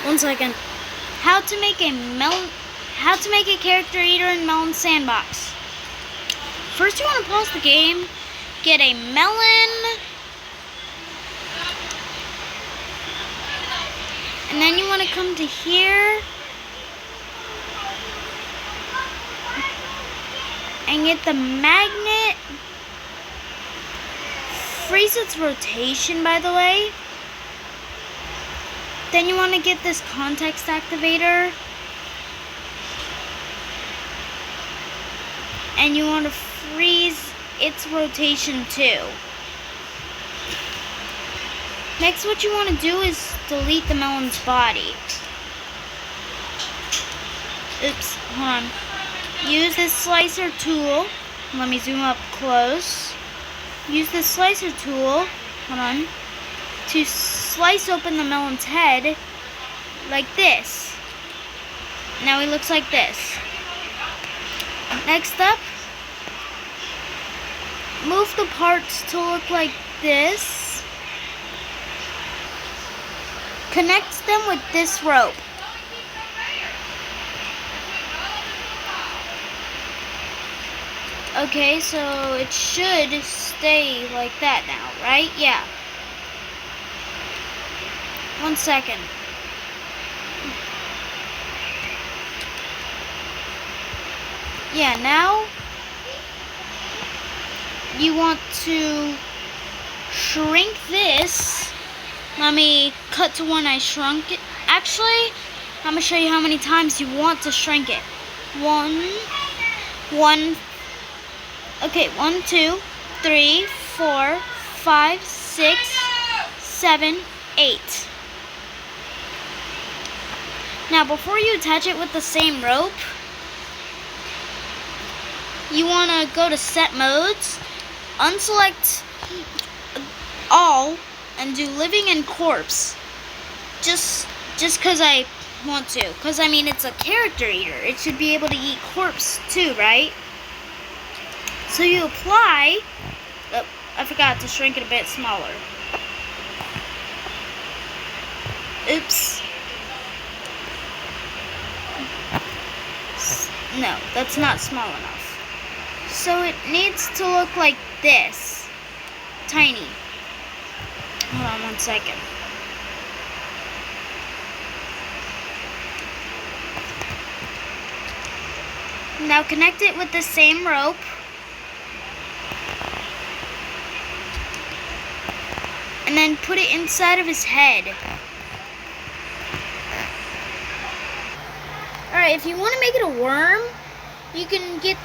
1 second. How to make a character eater in Mellon Sandbox. First, you want to pause the game, get a melon, and then you want to come to here and get the magnet. Freeze its rotation, by the way. Then you want to get this context activator, and you want to freeze its rotation too. Next, what you want to do is delete the melon's body. Oops, hold on. Use this slicer tool. Let me zoom up close. Use the slicer tool, hold on, to slice open the melon's head like this. Now he looks like this. Next up, move the parts to look like this. Connect them with this rope. Okay, so it should stay like that now, right? Yeah. 1 second. Yeah, now you want to shrink this. Let me cut to when I shrunk it. Actually, I'm gonna show you how many times you want to shrink it. Okay, 1, 2, 3, 4, 5, 6, 7, 8. Now, before you attach it with the same rope, you want to go to set modes, unselect all, and do living and corpse. Just because I want to. Because, I mean, it's a character eater. It should be able to eat corpse too, right? So you apply, oh, I forgot to shrink it a bit smaller. Oops. No, that's not small enough. So it needs to look like this. Tiny. Hold on 1 second. Now connect it with the same rope. And then put it inside of his head. Alright, if you want to make it a worm, you can get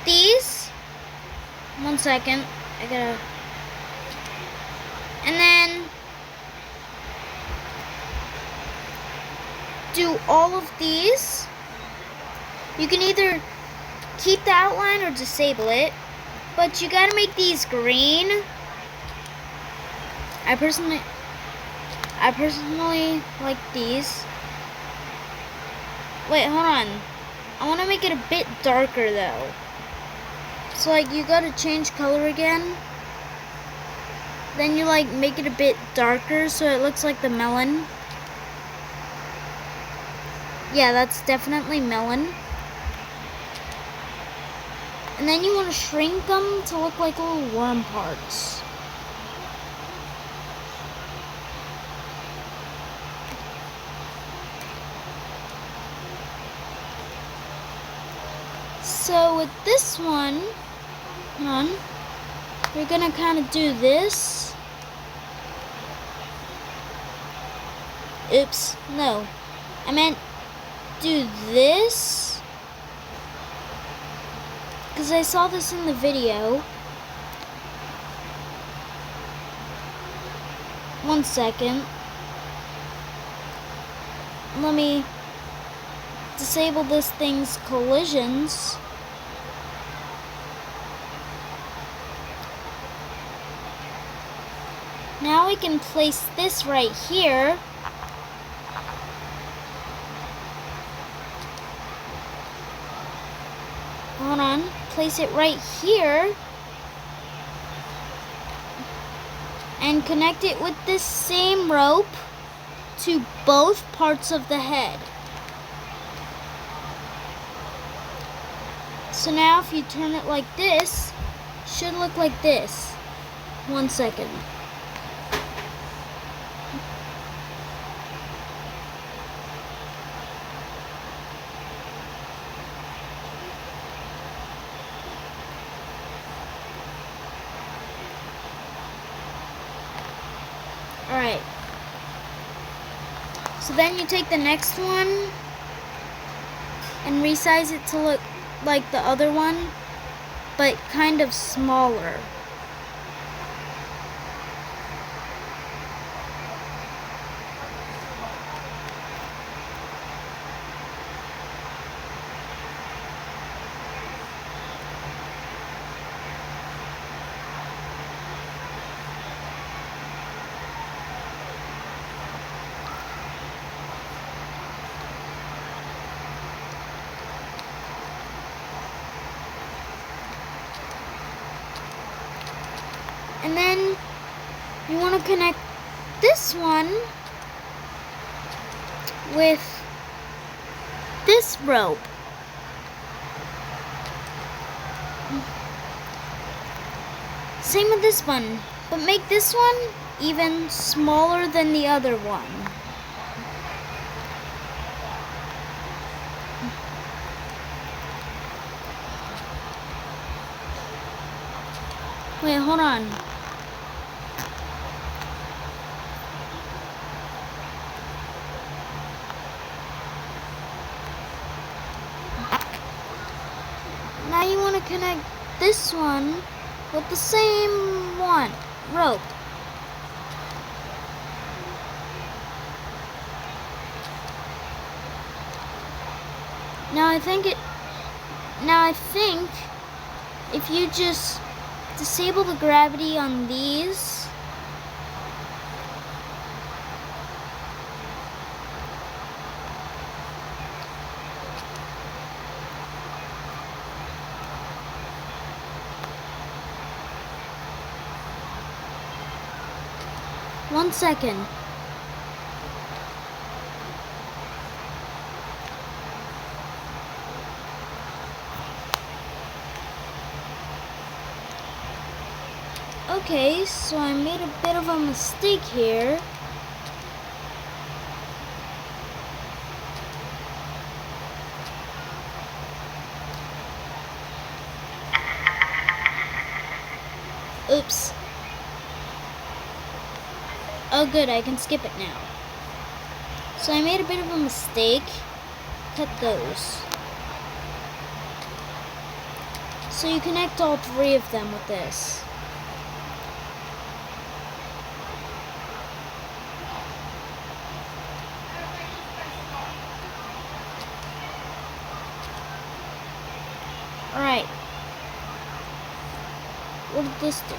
these. 1 second. And then do all of these. You can either keep the outline or disable it. But you gotta make these green. I personally like these. Wait, hold on. I want to make it a bit darker though. So like you gotta change color again. Then you like make it a bit darker so it looks like the melon. Yeah, that's definitely melon. And then you want to shrink them to look like little worm parts. So with this one, hold on, we're gonna kind of do this. Oops, no. I meant do this. Because I saw this in the video. 1 second. Let me disable this thing's collisions. Now we can place this right here. Hold on, place it right here. And connect it with this same rope. to both parts of the head. So now if you turn it like this, it should look like this. 1 second. Alright. So then you take the next one and resize it to look like the other one, but kind of smaller. And then you want to connect this one with this rope. Same with this one, but make this one even smaller than the other one. Wait, hold on. Now you want to connect this one with the same one, rope. Now I think if you just disable the gravity on these, one second. Okay, so I made a bit of a mistake here. Oops. Oh good, I can skip it now. So I made a bit of a mistake. Cut those. So you connect all three of them with this. Alright. What did this do?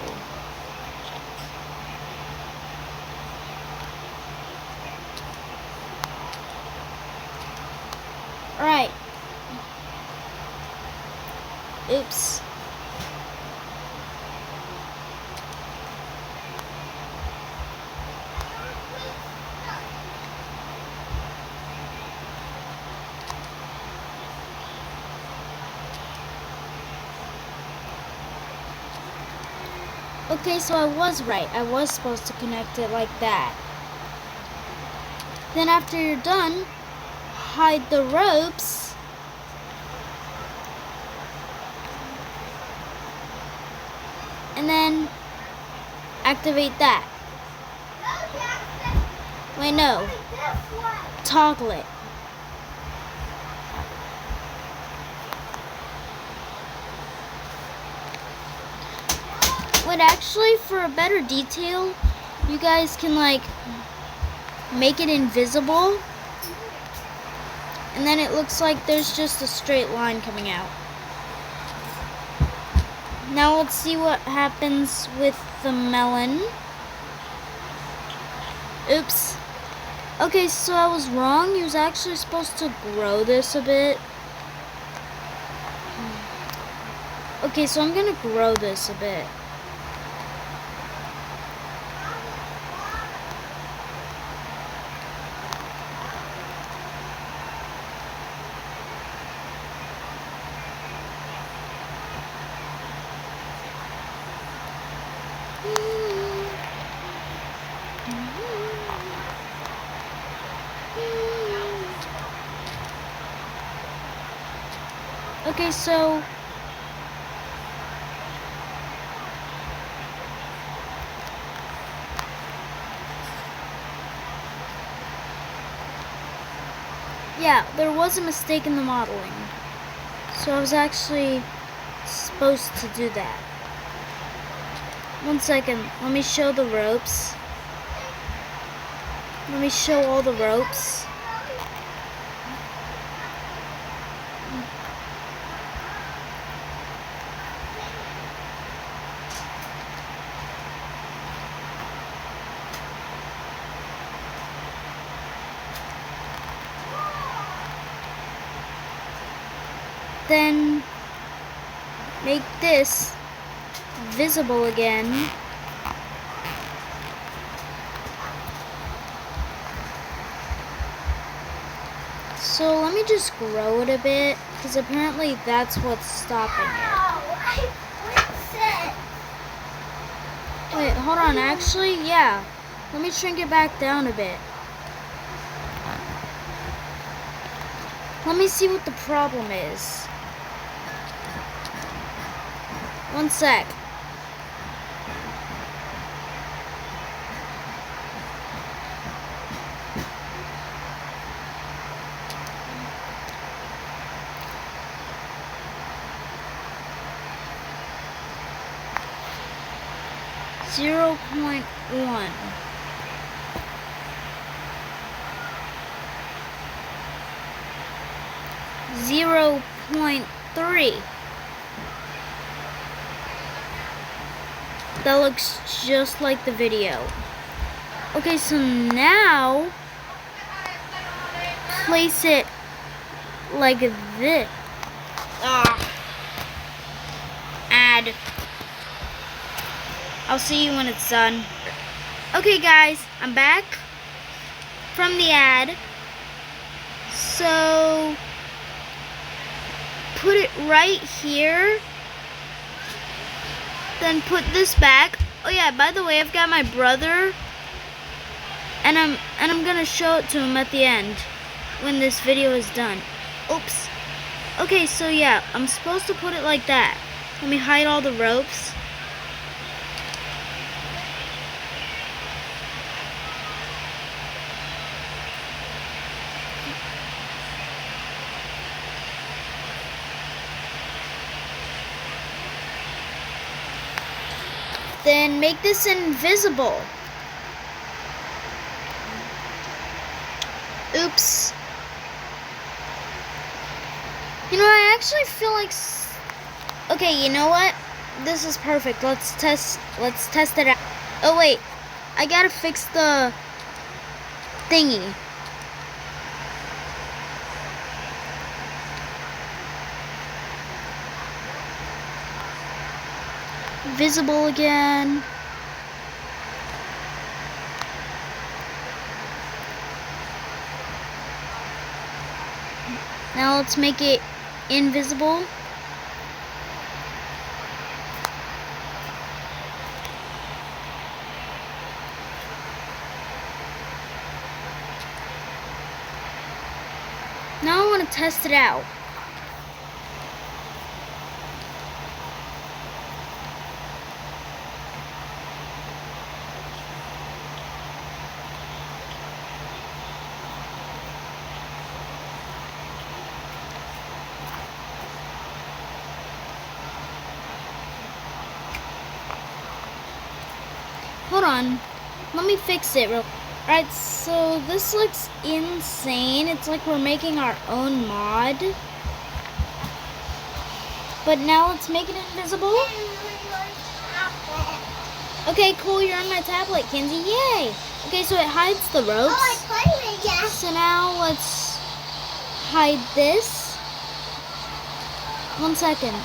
Alright. Oops. Okay, so I was right. I was supposed to connect it like that. Then after you're done, hide the ropes. And then activate that. Wait, no. Toggle it. Wait, actually, for a better detail, you guys can like make it invisible, and then it looks like there's just a straight line coming out. Now let's see what happens with the melon. Oops. Okay, so I was wrong. He was actually supposed to grow this a bit. Okay, so I'm gonna grow this a bit. Okay, so yeah, there was a mistake in the modeling. So I was actually supposed to do that. 1 second, let me show the ropes. Let me show all the ropes. Then make this visible again. So let me just grow it a bit, because apparently that's what's stopping it. Wait, hold on, actually, yeah. Let me shrink it back down a bit. Let me see what the problem is. 1 sec. .1. 0.3. That looks just like the video. Okay, so now place it like this. Add. I'll see you when it's done. Okay guys, I'm back from the ad. So put it right here. Then put this back. Oh yeah, by the way, I've got my brother, and I'm gonna show it to him at the end when this video is done. Oops. Okay, so yeah, I'm supposed to put it like that. Let me hide all the ropes. Then make this invisible. Oops. You know, I actually feel like... Okay, you know what? This is perfect. Let's test it out. Oh wait, I gotta fix the thingy. Visible again. Now let's make it invisible. Now I want to test it out. Hold on, let me fix it real quick. Alright, so this looks insane. It's like we're making our own mod. But now let's make it invisible. Okay, cool, you're on my tablet, Kenzie, yay! Okay, so it hides the ropes. So now let's hide this. 1 second.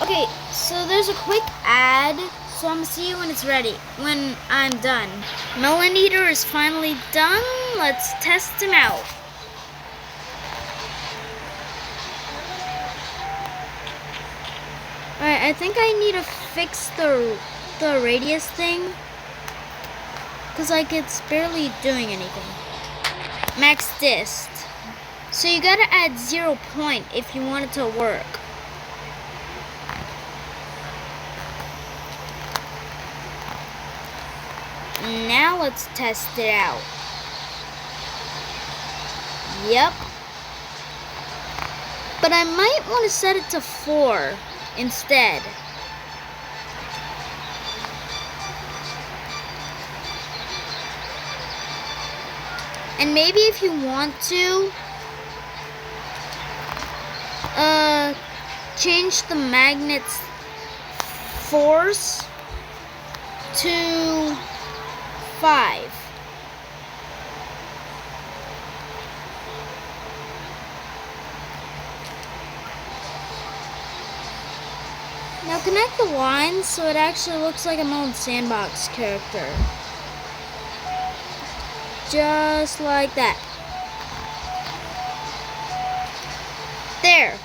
Okay, so there's a quick ad, so I'm gonna see you when it's ready, when I'm done. Melon Eater is finally done. Let's test him out. Alright, Alright, I think I need to fix the radius thing. Because, like, it's barely doing anything. Max dist. So you gotta add 0 point if you want it to work. Now let's test it out. Yep. But I might want to set it to 4 instead. And maybe if you want to, change the magnet's force to 5. Now connect the lines so it actually looks like a mellon sandbox character. Just like that. There.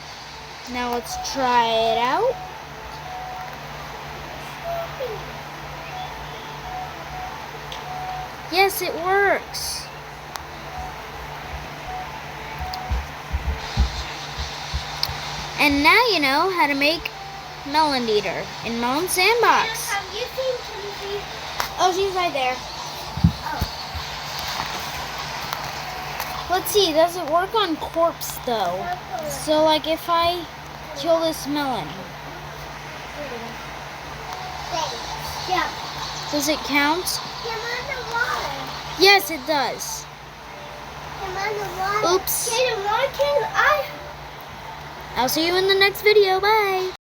Now let's try it out. Yes, it works. And now you know how to make Mellon Eater in Mellon Sandbox. Have you seen Timothy? Oh, she's right there. Let's see, does it work on corpse though? So like if I kill this melon, Yeah. does it count? I'm underwater. Yes, it does. I'm underwater. Oops. Can I? I'll see you in the next video. Bye.